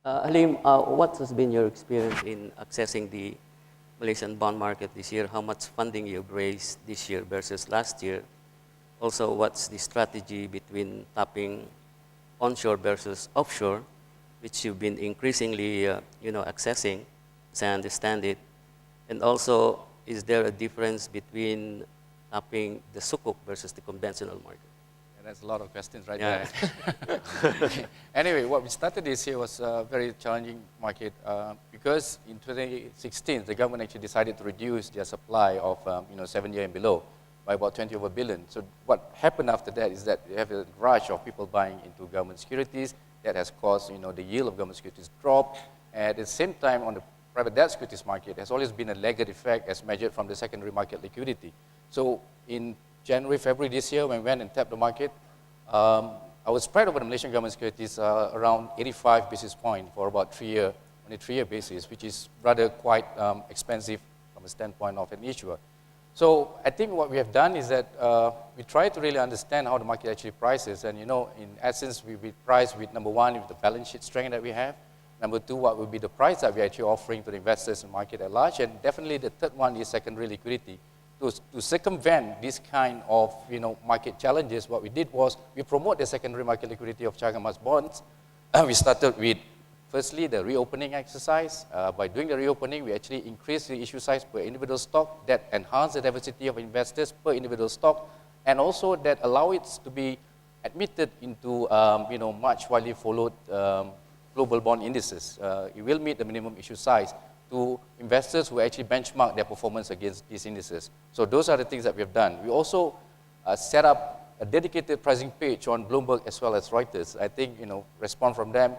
Halim, what has been your experience in accessing the Malaysian bond market this year? How much funding you've raised this year versus last year? Also, what's the strategy between tapping onshore versus offshore, which you've been increasingly, accessing, as I understand it? And also, is there a difference between tapping the sukuk versus the conventional market? That's a lot of questions right Yeah. there. Anyway, what we started this year was a very challenging market because in 2016, the government actually decided to reduce their supply of 7-year and below by about 20 over billion. So what happened after that is that you have a rush of people buying into government securities that has caused the yield of government securities to drop. At the same time, on the private debt securities market, there's always been a laggard effect as measured from the secondary market liquidity. So in January, February this year, when we went and tapped the market, our spread over the Malaysian government securities around 85 basis points for about on a 3-year basis, which is rather quite expensive from a standpoint of an issuer. So I think what we have done is that we try to really understand how the market actually prices. And in essence, we price with number one, with the balance sheet strength that we have. Number two, what would be the price that we're actually offering to the investors in the market at large. And definitely the third one is secondary liquidity. To circumvent this kind of market challenges, what we did was we promote the secondary market liquidity of Chagamas bonds. We started with, firstly, the reopening exercise. By doing the reopening, we actually increased the issue size per individual stock that enhanced the diversity of investors per individual stock, and also that allow it to be admitted into much widely followed global bond indices. It will meet the minimum issue size to investors who actually benchmark their performance against these indices. So those are the things that we have done. We also set up a dedicated pricing page on Bloomberg as well as Reuters. I think response from them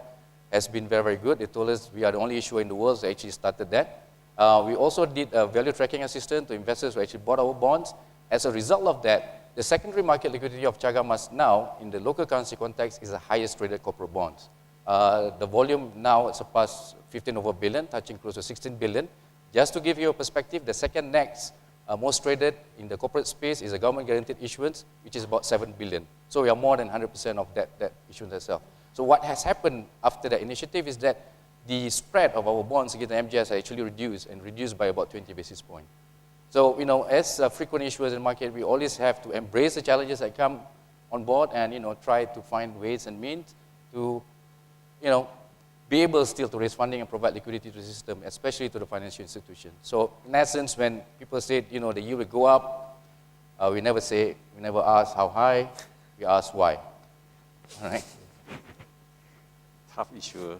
has been very, very good. They told us we are the only issuer in the world that actually started that. We also did a value tracking assistant to investors who actually bought our bonds. As a result of that, the secondary market liquidity of Chagamas now, in the local currency context, is the highest traded corporate bonds. The volume now surpassed 15 over billion, touching close to 16 billion. Just to give you a perspective, the second next most traded in the corporate space is a government-guaranteed issuance, which is about 7 billion. So we are more than 100% of that issuance itself. So what has happened after that initiative is that the spread of our bonds against the MGS actually reduced by about 20 basis points. So, as frequent issuers in the market, we always have to embrace the challenges that come on board and, try to find ways and means to be able still to raise funding and provide liquidity to the system, especially to the financial institution. So in essence, when people say, the yield will go up, we never ask how high, we ask why. All right? Tough issue.